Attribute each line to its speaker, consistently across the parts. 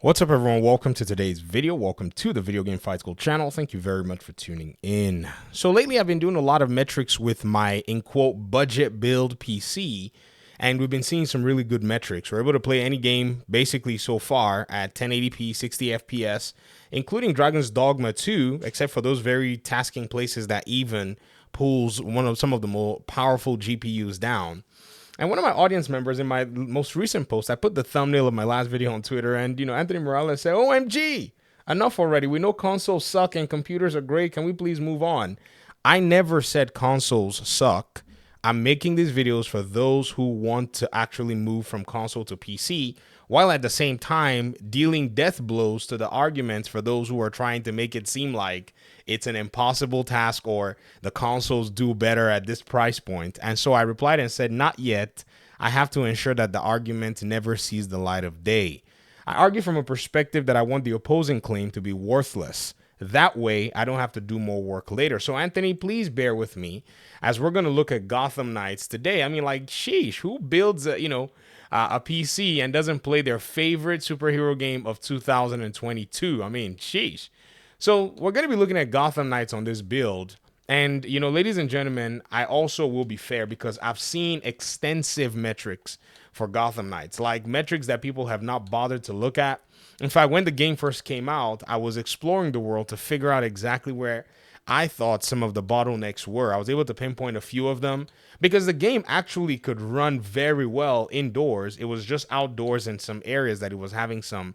Speaker 1: What's up, everyone? Welcome to today's video. Welcome to the Video Game Fight School channel. Thank you very much for tuning in. So lately I've been doing a lot of metrics with my in quote budget build PC, and we've been seeing some really good metrics. We're able to play any game basically so far at 1080p 60 FPS, including Dragon's Dogma 2, except for those very tasking places that even pulls some of the more powerful GPUs down. And one of my audience members in my most recent post, I put the thumbnail of my last video on Twitter, and Anthony Morales said, "OMG, enough already. We know consoles suck and computers are great. Can we please move on?" I never said consoles suck. I'm making these videos for those who want to actually move from console to PC, while at the same time dealing death blows to the arguments for those who are trying to make it seem like it's an impossible task or the consoles do better at this price point. And so I replied and said, not yet. I have to ensure that the argument never sees the light of day. I argue from a perspective that I want the opposing claim to be worthless. That way, I don't have to do more work later. So, Anthony, please bear with me as we're going to look at Gotham Knights today. I mean, like, sheesh, who builds a PC and doesn't play their favorite superhero game of 2022? I mean, sheesh. So, we're going to be looking at Gotham Knights on this build. And, ladies and gentlemen, I also will be fair because I've seen extensive metrics for Gotham Knights, like metrics that people have not bothered to look at. In fact, when the game first came out, I was exploring the world to figure out exactly where I thought some of the bottlenecks were. I was able to pinpoint a few of them because the game actually could run very well indoors. It was just outdoors in some areas that it was having some,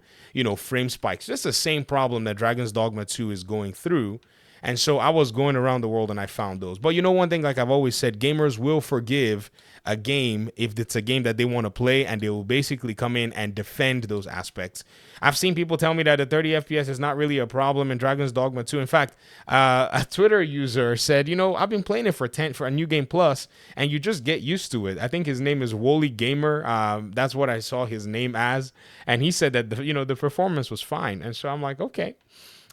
Speaker 1: frame spikes. Just the same problem that Dragon's Dogma 2 is going through. And so I was going around the world and I found those. But one thing, like I've always said, gamers will forgive a game if it's a game that they want to play, and they will basically come in and defend those aspects. I've seen people tell me that the 30 FPS is not really a problem in Dragon's Dogma 2. In fact, a Twitter user said, I've been playing it for a New Game Plus, and you just get used to it. I think his name is Wooly Gamer. That's what I saw his name as. And he said that, the performance was fine. And so I'm like, okay.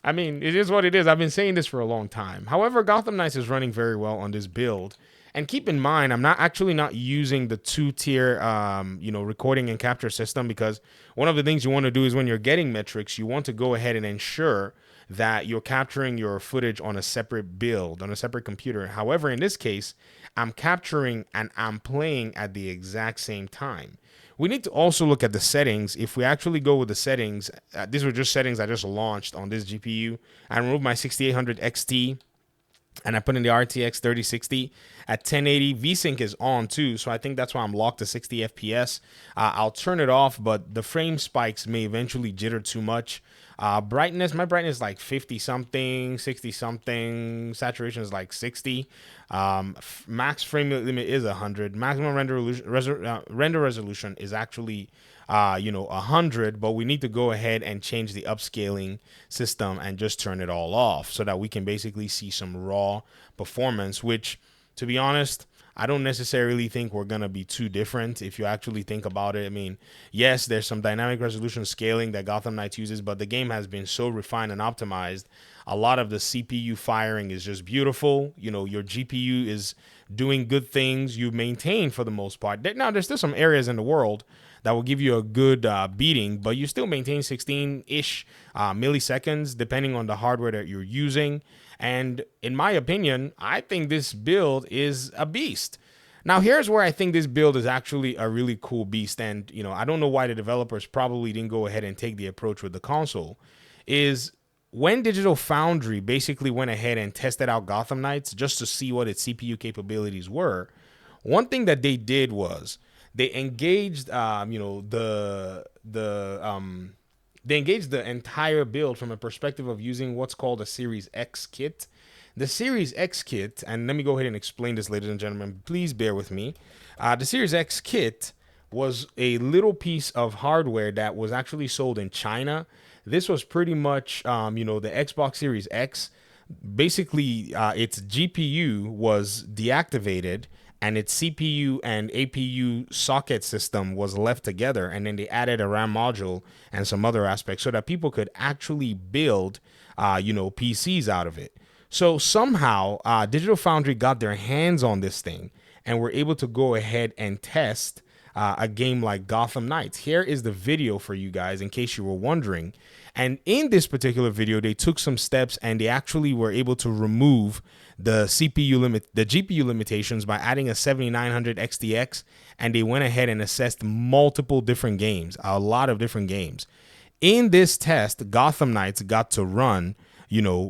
Speaker 1: I mean, it is what it is. I've been saying this for a long time. However, Gotham Knights is running very well on this build. And keep in mind, I'm not using the two-tier, recording and capture system, because one of the things you want to do is when you're getting metrics, you want to go ahead and ensure that you're capturing your footage on a separate build, on a separate computer. However, in this case, I'm capturing and I'm playing at the exact same time. We need to also look at the settings. If we actually go with the settings, these were just settings I just launched on this GPU. I removed my 6800 XT and I put in the RTX 3060 at 1080. VSync is on too, so I think that's why I'm locked to 60 FPS. I'll turn it off, but the frame spikes may eventually jitter too much. Brightness, my brightness is like 50 something, 60 something. Saturation is like 60. Max frame limit is 100. Maximum render resolution is actually 100, but we need to go ahead and change the upscaling system and just turn it all off so that we can basically see some raw performance, which, to be honest, I don't necessarily think we're going to be too different if you actually think about it. I mean, yes, there's some dynamic resolution scaling that Gotham Knights uses, but the game has been so refined and optimized. A lot of the CPU firing is just beautiful. Your GPU is doing good things. You maintain for the most part. Now, there's still some areas in the world that will give you a good beating, but you still maintain 16-ish milliseconds depending on the hardware that you're using. And in my opinion, I think this build is a beast. Now, here's where I think this build is actually a really cool beast. And, I don't know why the developers probably didn't go ahead and take the approach with the console. Is when Digital Foundry basically went ahead and tested out Gotham Knights just to see what its CPU capabilities were, one thing that they did was they engaged, they engaged the entire build from a perspective of using what's called a Series X kit. The Series X kit, and let me go ahead and explain this, ladies and gentlemen. Please bear with me. The Series X kit was a little piece of hardware that was actually sold in China. This was pretty much, the Xbox Series X. Basically, its GPU was deactivated, and its CPU and APU socket system was left together, and then they added a RAM module and some other aspects so that people could actually build, PCs out of it. So somehow, Digital Foundry got their hands on this thing and were able to go ahead and test a game like Gotham Knights. Here is the video for you guys in case you were wondering. And in this particular video, they took some steps and they actually were able to remove the GPU limitations by adding a 7900 XTX, and they went ahead and assessed multiple different games, a lot of different games. In this test, Gotham Knights got to run,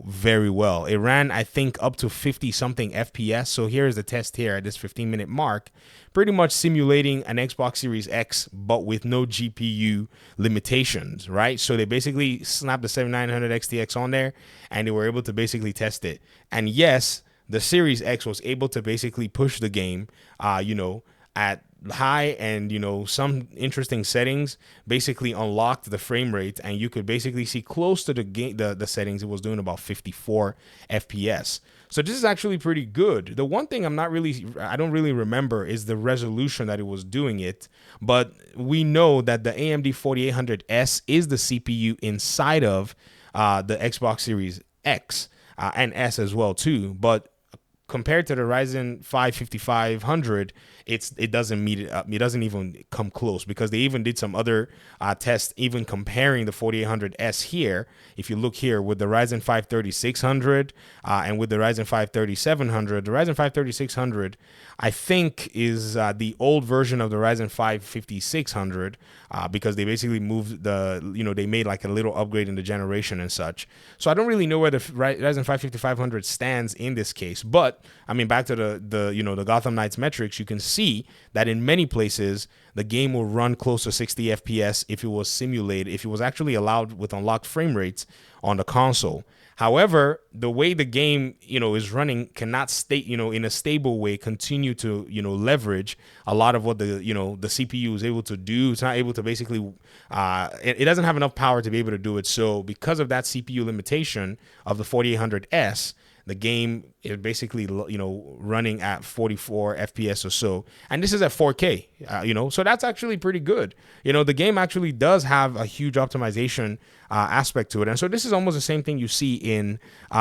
Speaker 1: very well. It ran, I think, up to 50 something FPS. So here's the test here at this 15-minute mark, pretty much simulating an Xbox Series X, but with no GPU limitations, right? So they basically snapped the 7900 XTX on there and they were able to basically test it. And yes, the Series X was able to basically push the game, at high and some interesting settings, basically unlocked the frame rate, and you could basically see close to the game the settings. It was doing about 54 FPS. So this is actually pretty good. The one thing I don't really remember is the resolution that it was doing it, but we know that the AMD 4800S is the CPU inside of the Xbox Series X and S as well too, but compared to the Ryzen 5 5500, it doesn't meet it up. It doesn't even come close, because they even did some other tests, even comparing the 4800S here. If you look here with the Ryzen 5 3600 and with the Ryzen 5 3700, the Ryzen 5 3600, I think, is the old version of the Ryzen 5 5600, because they basically moved they made like a little upgrade in the generation and such. So I don't really know where the Ryzen 5 5500 stands in this case, but I mean, back to the Gotham Knights metrics, you can see that in many places the game will run close to 60 FPS if it was simulated, if it was actually allowed with unlocked frame rates on the console. However, the way the game, is running cannot stay, in a stable way, continue to, leverage a lot of what the CPU is able to do. It's not able to basically, it doesn't have enough power to be able to do it. So because of that CPU limitation of the 4800S, the game is basically, running at 44 FPS or so. And this is at 4K, so that's actually pretty good. The game actually does have a huge optimization aspect to it. And so this is almost the same thing you see in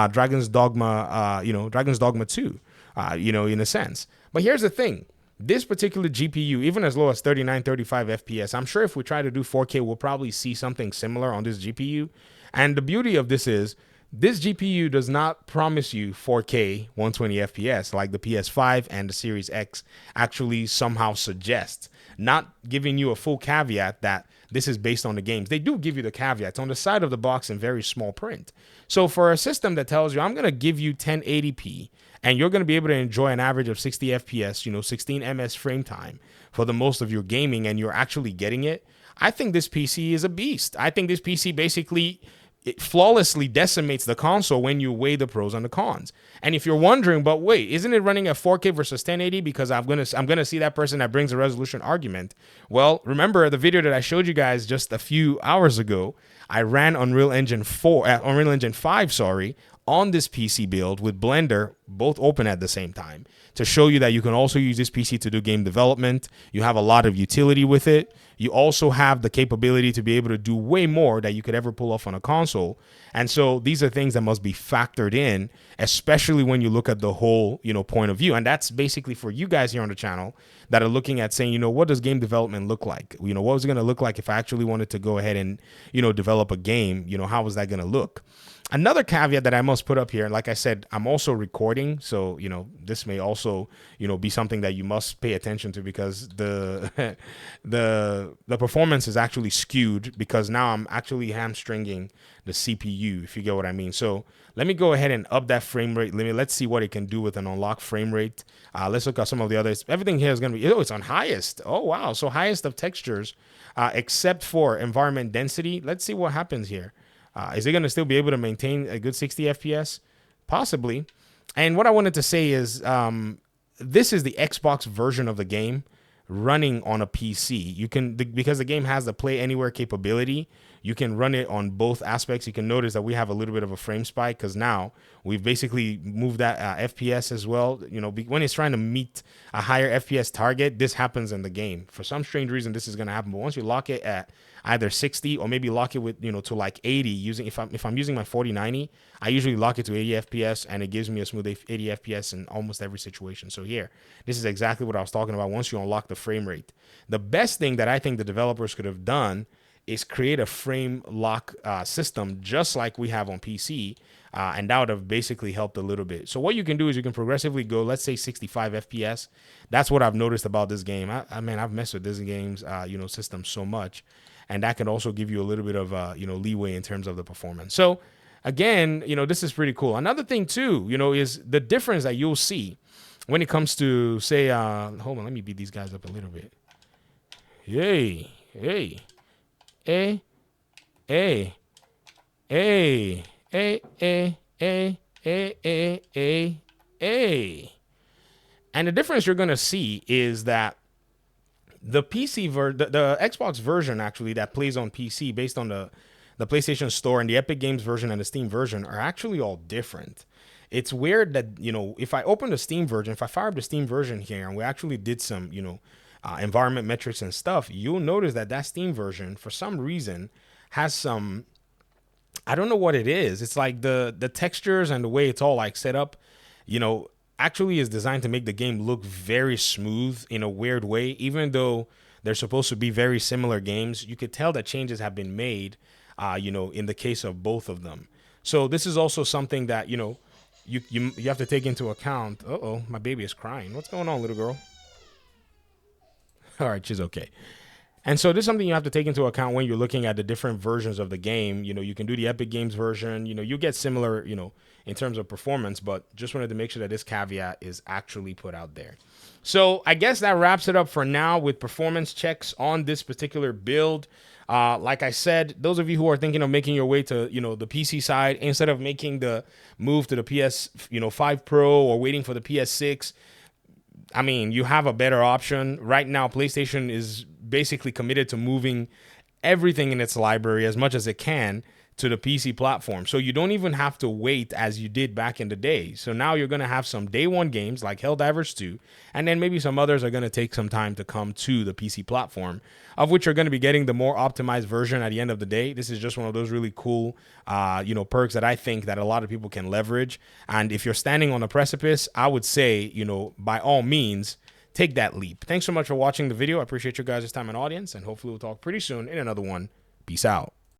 Speaker 1: Dragon's Dogma, Dragon's Dogma 2, in a sense. But here's the thing. This particular GPU, even as low as 39, 35 FPS, I'm sure if we try to do 4K, we'll probably see something similar on this GPU. And the beauty of this is, this GPU does not promise you 4K 120 FPS like the PS5 and the Series X actually somehow suggests, not giving you a full caveat that this is based on the games. They do give you the caveats on the side of the box in very small print. So for a system that tells you, I'm going to give you 1080p and you're going to be able to enjoy an average of 60 FPS, 16 ms frame time for the most of your gaming, and you're actually getting it, I think this PC is a beast. I think this PC basically, it flawlessly decimates the console when you weigh the pros and the cons. And if you're wondering, but wait, isn't it running at 4K versus 1080? Because I'm gonna see that person that brings a resolution argument. Well, remember the video that I showed you guys just a few hours ago? I ran Unreal Engine 5, on this PC build with Blender both open at the same time, to show you that you can also use this PC to do game development. You have a lot of utility with it. You also have the capability to be able to do way more that you could ever pull off on a console. And so these are things that must be factored in, especially when you look at the whole, point of view. And that's basically for you guys here on the channel that are looking at saying, what does game development look like? What was it going to look like if I actually wanted to go ahead and, develop a game? How was that going to look? Another caveat that I must put up here, like I said, I'm also recording, so this may also be something that you must pay attention to, because the the performance is actually skewed, because now I'm actually hamstringing the CPU, if you get what I mean. So let me go ahead and up that frame rate limit. Let's see what it can do with an unlocked frame rate. Let's look at some of the others. Everything here is going to be, it's on highest. Oh wow, so highest of textures, except for environment density. Let's see what happens here. Is it going to still be able to maintain a good 60 FPS? Possibly. And what I wanted to say is, this is the Xbox version of the game running on a PC. You can, because the game has the play anywhere capability, you can run it on both aspects. You can notice that we have a little bit of a frame spike because now we've basically moved that FPS as well. You know, when it's trying to meet a higher FPS target, this happens in the game. For some strange reason, this is going to happen. But once you lock it at either 60 or maybe lock it with, you know, to like 80 using, if I'm using my 4090, I usually lock it to 80 FPS and it gives me a smooth 80 FPS in almost every situation. So here, this is exactly what I was talking about once you unlock the frame rate. The best thing that I think the developers could have done is create a frame lock system just like we have on PC, and that would have basically helped a little bit. So what you can do is you can progressively go, let's say 65 FPS. That's what I've noticed about this game. I mean, I've messed with this game's you know, system so much, and that can also give you a little bit of you know, leeway in terms of the performance. So again, you know, this is pretty cool. Another thing too, you know, is the difference that you'll see when it comes to, say, hold on, let me beat these guys up a little bit. Hey, hey. A, A, A, A, A, A, A, A, A, A. And the difference you're going to see is that the the Xbox version actually that plays on PC based on the PlayStation Store and the Epic Games version and the Steam version are actually all different. It's weird that, you know, if I open the Steam version, if I fire up the Steam version here and we actually did some, you know, environment metrics and stuff, you'll notice that that Steam version, for some reason, has some, I don't know what it is. It's like the textures and the way it's all like set up, you know, actually is designed to make the game look very smooth in a weird way. Even though they're supposed to be very similar games, you could tell that changes have been made, you know, in the case of both of them. So this is also something that, you know, you have to take into account. Uh-oh, my baby is crying. What's going on, little girl? All right, she's okay. And so this is something you have to take into account when you're looking at the different versions of the game. You know, you can do the Epic Games version. You know, you get similar, you know, in terms of performance, but just wanted to make sure that this caveat is actually put out there. So I guess that wraps it up for now with performance checks on this particular build. Like I said, those of you who are thinking of making your way to, you know, the PC side, instead of making the move to the PS, you know, 5 Pro or waiting for the PS6, I mean, you have a better option. Right now, PlayStation is basically committed to moving everything in its library as much as it can to the PC platform. So you don't even have to wait as you did back in the day. So now you're going to have some day one games like Helldivers 2, and then maybe some others are going to take some time to come to the PC platform, of which are going to be getting the more optimized version at the end of the day. This is just one of those really cool, you know, perks that I think that a lot of people can leverage. And if you're standing on a precipice, I would say, you know, by all means, take that leap. Thanks so much for watching the video. I appreciate your guys' time and audience, and hopefully we'll talk pretty soon in another one. Peace out.